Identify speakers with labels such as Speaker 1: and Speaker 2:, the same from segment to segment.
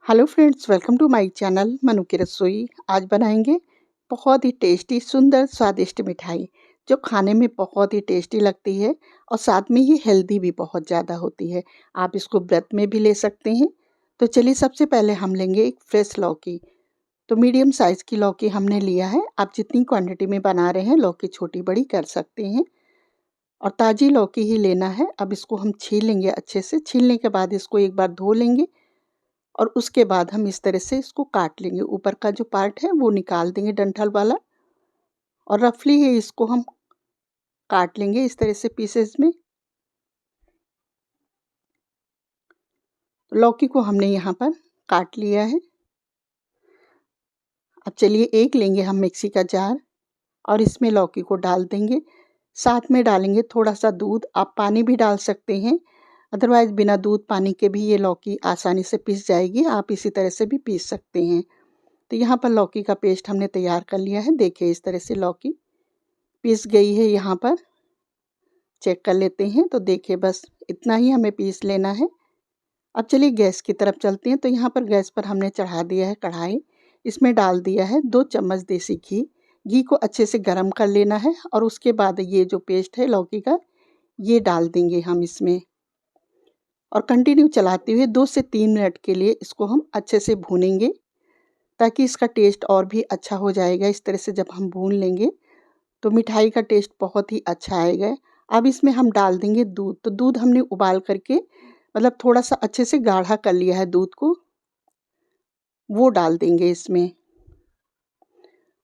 Speaker 1: Hello friends, welcome to my channel Manu की रसोई। आज बनाएंगे बहुत ही टेस्टी सुंदर स्वादिष्ट मिठाई जो खाने में बहुत ही टेस्टी लगती है और साथ में ये हेल्दी भी बहुत ज़्यादा होती है। आप इसको व्रत में भी ले सकते हैं। तो चलिए, सबसे पहले हम लेंगे एक फ्रेश लौकी। तो मीडियम साइज़ की लौकी हमने लिया है। आप जितनी क्वांटिटी में बना रहे हैं लौकी छोटी बड़ी कर सकते हैं और ताज़ी लौकी ही लेना है। अब इसको हम छील लेंगे अच्छे से। छीलने के बाद इसको एक बार धो लेंगे और उसके बाद हम इस तरह से इसको काट लेंगे। ऊपर का जो पार्ट है वो निकाल देंगे, डंठल वाला, और रफली ही इसको हम काट लेंगे इस तरह से पीसेस में। तो लौकी को हमने यहाँ पर काट लिया है। अब चलिए, एक लेंगे हम मिक्सी का जार और इसमें लौकी को डाल देंगे। साथ में डालेंगे थोड़ा सा दूध। आप पानी भी डाल सकते हैं, अदरवाइज़ बिना दूध पानी के भी ये लौकी आसानी से पिस जाएगी। आप इसी तरह से भी पीस सकते हैं। तो यहाँ पर लौकी का पेस्ट हमने तैयार कर लिया है। देखिए, इस तरह से लौकी पीस गई है। यहाँ पर चेक कर लेते हैं। तो देखिए, बस इतना ही हमें पीस लेना है। अब चलिए गैस की तरफ चलते हैं। तो यहाँ पर गैस पर हमने चढ़ा दिया है कढ़ाई। इसमें डाल दिया है 2 चम्मच देसी घी। घी को अच्छे से गर्म कर लेना है और उसके बाद ये जो पेस्ट है लौकी का, ये डाल देंगे हम इसमें और कंटिन्यू चलाते हुए 2 से 3 मिनट के लिए इसको हम अच्छे से भूनेंगे, ताकि इसका टेस्ट और भी अच्छा हो जाएगा। इस तरह से जब हम भून लेंगे तो मिठाई का टेस्ट बहुत ही अच्छा आएगा। अब इसमें हम डाल देंगे दूध। तो दूध हमने उबाल करके, मतलब थोड़ा सा अच्छे से गाढ़ा कर लिया है दूध को, वो डाल देंगे इसमें।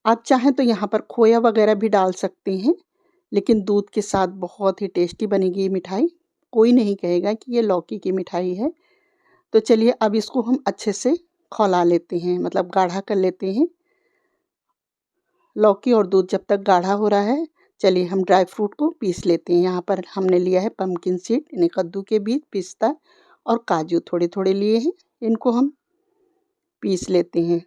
Speaker 1: आप चाहें तो यहाँ पर खोया वगैरह भी डाल सकते हैं, लेकिन दूध के साथ बहुत ही टेस्टी बनेगी ये मिठाई। कोई नहीं कहेगा कि ये लौकी की मिठाई है। तो चलिए, अब इसको हम अच्छे से खौला लेते हैं, मतलब गाढ़ा कर लेते हैं। लौकी और दूध जब तक गाढ़ा हो रहा है, चलिए हम ड्राई फ्रूट को पीस लेते हैं। यहाँ पर हमने लिया है पम्पकिन सीड, यानी कद्दू के बीज, पिस्ता और काजू थोड़े थोड़े लिए हैं। इनको हम पीस लेते हैं।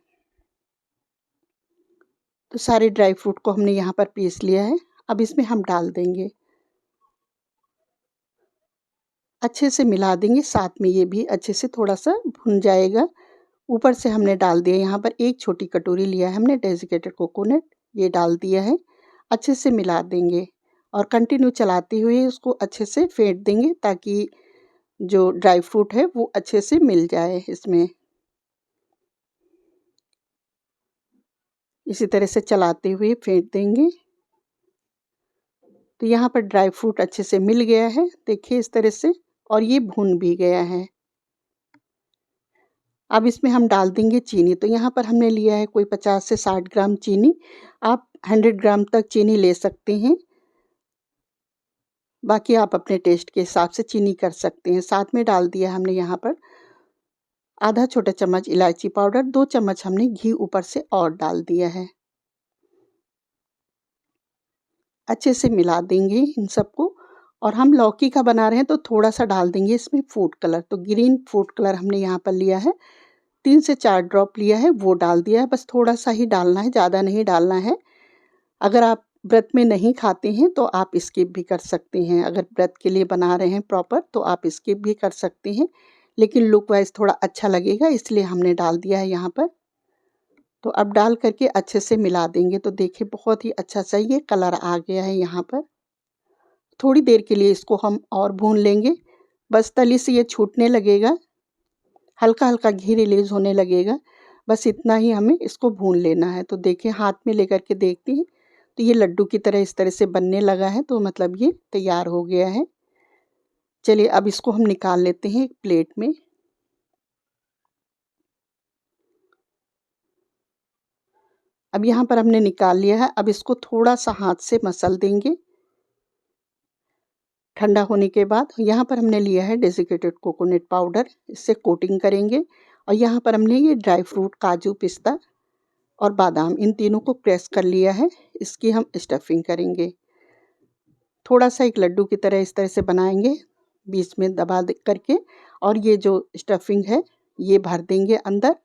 Speaker 1: तो सारे ड्राई फ्रूट को हमने यहाँ पर पीस लिया है। अब इसमें हम डाल देंगे, अच्छे से मिला देंगे। साथ में ये भी अच्छे से थोड़ा सा भुन जाएगा। ऊपर से हमने डाल दिया, यहाँ पर 1 छोटी कटोरी लिया है हमने डेसिकेटेड कोकोनट, ये डाल दिया है। अच्छे से मिला देंगे और कंटिन्यू चलाते हुए उसको अच्छे से फेंट देंगे, ताकि जो ड्राई फ्रूट है वो अच्छे से मिल जाए इसमें। इसी तरह से चलाते हुए फेंट देंगे। तो यहाँ पर ड्राई फ्रूट अच्छे से मिल गया है, देखिए इस तरह से, और ये भुन भी गया है। अब इसमें हम डाल देंगे चीनी। तो यहाँ पर हमने लिया है कोई 50 से 60 ग्राम चीनी। आप 100 ग्राम तक चीनी ले सकते हैं, बाकी आप अपने टेस्ट के हिसाब से चीनी कर सकते हैं। साथ में डाल दिया हमने यहाँ पर आधा छोटा चम्मच इलायची पाउडर, 2 चम्मच हमने घी ऊपर से और डाल दिया है। अच्छे से मिला देंगे इन सबको। और हम लौकी का बना रहे हैं तो थोड़ा सा डाल देंगे इसमें फूड कलर। तो ग्रीन फूड कलर हमने यहाँ पर लिया है, 3 से 4 ड्रॉप लिया है, वो डाल दिया है। बस थोड़ा सा ही डालना है, ज़्यादा नहीं डालना है। अगर आप व्रत में नहीं खाते हैं तो आप स्किप भी कर सकते हैं। अगर व्रत के लिए बना रहे हैं प्रॉपर तो आप स्किप भी कर सकते हैं, लेकिन लुक वाइज थोड़ा अच्छा लगेगा, इसलिए हमने डाल दिया है यहाँ पर। तो अब डाल करके अच्छे से मिला देंगे। तो देखिए, बहुत ही अच्छा सा ये कलर आ गया है। यहाँ पर थोड़ी देर के लिए इसको हम और भून लेंगे। बस तली से ये छूटने लगेगा, हल्का हल्का घी रिलीज होने लगेगा। बस इतना ही हमें इसको भून लेना है। तो देखिए, हाथ में लेकर के देखती हैं तो ये लड्डू की तरह इस तरह से बनने लगा है। तो मतलब ये तैयार हो गया है। चलिए, अब इसको हम निकाल लेते हैं एक प्लेट में। अब यहाँ पर हमने निकाल लिया है। अब इसको थोड़ा सा हाथ से मसल देंगे। ठंडा होने के बाद यहाँ पर हमने लिया है डेसिकेटेड कोकोनट पाउडर, इससे कोटिंग करेंगे। और यहाँ पर हमने ये ड्राई फ्रूट, काजू, पिस्ता और बादाम, इन तीनों को प्रेस कर लिया है। इसकी हम स्टफिंग करेंगे। थोड़ा सा एक लड्डू की तरह इस तरह से बनाएंगे, बीच में दबा करके, और ये जो स्टफिंग है ये भर देंगे अंदर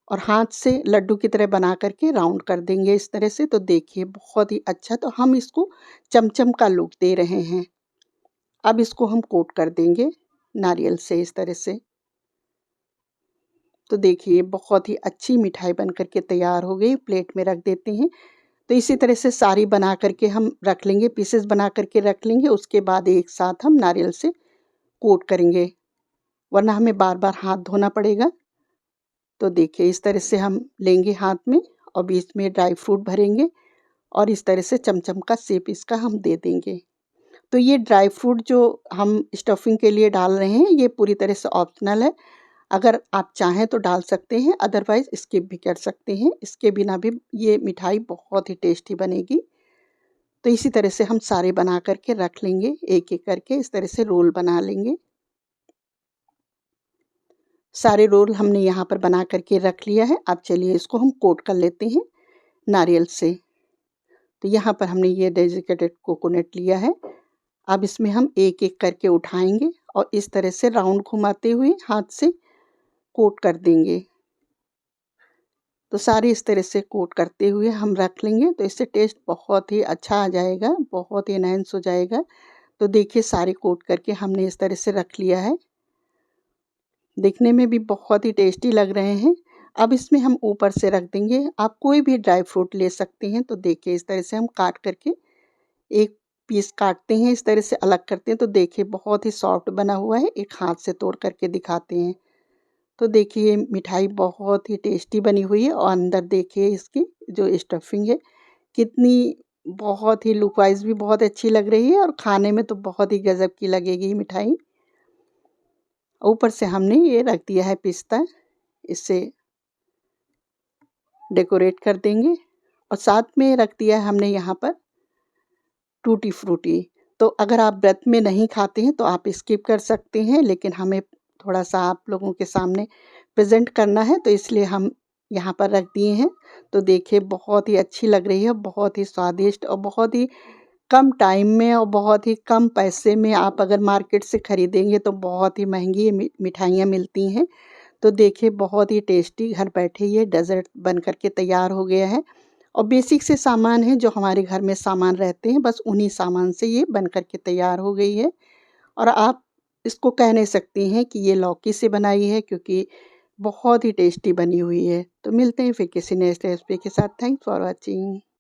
Speaker 1: और हाथ से लड्डू की तरह बना करके राउंड कर देंगे इस तरह से। तो देखिए, बहुत ही अच्छा। तो हम इसको चमचम का लुक दे रहे हैं। अब इसको हम कोट कर देंगे नारियल से इस तरह से। तो देखिए बहुत ही अच्छी मिठाई बन कर के तैयार हो गई, प्लेट में रख देते हैं। तो इसी तरह से सारी बना कर के हम रख लेंगे, पीसेस बना कर के रख लेंगे। उसके बाद एक साथ हम नारियल से कोट करेंगे, वरना हमें बार-बार हाथ धोना पड़ेगा। तो देखिए इस तरह से हम लेंगे हाथ में और बीच में ड्राई फ्रूट भरेंगे और इस तरह से चमचम का शेप इसका हम दे देंगे। तो ये ड्राई फ्रूट जो हम स्टफिंग के लिए डाल रहे हैं, ये पूरी तरह से ऑप्शनल है। अगर आप चाहें तो डाल सकते हैं, अदरवाइज़ स्किप भी कर सकते हैं। इसके बिना भी ये मिठाई बहुत ही टेस्टी बनेगी। तो इसी तरह से हम सारे बना कर के रख लेंगे, एक-एक करके इस तरह से रोल बना लेंगे। सारे रोल हमने यहाँ पर बना कर के रख लिया है। अब चलिए इसको हम कोट कर लेते हैं नारियल से। तो यहाँ पर हमने ये डेसिकेटेड कोकोनट लिया है। अब इसमें हम एक-एक करके उठाएँगे और इस तरह से राउंड घुमाते हुए हाथ से कोट कर देंगे। तो सारे इस तरह से कोट करते हुए हम रख लेंगे, तो इससे टेस्ट बहुत ही अच्छा आ जाएगा, बहुत ही एनहांस हो जाएगा। तो देखिए सारे कोट करके हमने इस तरह से रख लिया है। दिखने में भी बहुत ही टेस्टी लग रहे हैं। अब इसमें हम ऊपर से रख देंगे, आप कोई भी ड्राई फ्रूट ले सकते हैं। तो देखिए इस तरह से हम काट करके एक पीस काटते हैं, इस तरह से अलग करते हैं। तो देखिए बहुत ही सॉफ्ट बना हुआ है, एक हाथ से तोड़ करके दिखाते हैं। तो देखिए मिठाई बहुत ही टेस्टी बनी हुई है और अंदर देखिए इसकी जो स्टफिंग है कितनी बहुत ही लुक वाइज़ भी बहुत अच्छी लग रही है और खाने में तो बहुत ही गज़ब की लगेगी ये मिठाई। ऊपर से हमने ये रख दिया है पिस्ता, इससे डेकोरेट कर देंगे और साथ में रख दिया है हमने यहाँ पर टूटी फ्रूटी। तो अगर आप व्रत में नहीं खाते हैं तो आप स्किप कर सकते हैं, लेकिन हमें थोड़ा-सा आप लोगों के सामने प्रेज़ेंट करना है तो इसलिए हम यहाँ पर रख दिए हैं। तो देखिए बहुत ही अच्छी लग रही है, बहुत ही स्वादिष्ट और बहुत ही कम टाइम में और बहुत ही कम पैसे में आप अगर मार्केट से खरीदेंगे तो बहुत ही महँगी ये मिठाइयाँ मिलती हैं। तो देखिए बहुत ही टेस्टी घर बैठे ये डेज़र्ट बन कर के तैयार हो गया है और बेसिक से सामान हैं जो हमारे घर में सामान रहते हैं, बस उन्हीं सामान से ये बन कर के तैयार हो गई है। और आप इसको कह नहीं सकती हैं कि ये लौकी से बनाई है, क्योंकि बहुत ही टेस्टी बनी हुई है। तो मिलते हैं फिर किसी नेक्स्ट रेसिपी के साथ। Thanks for watching.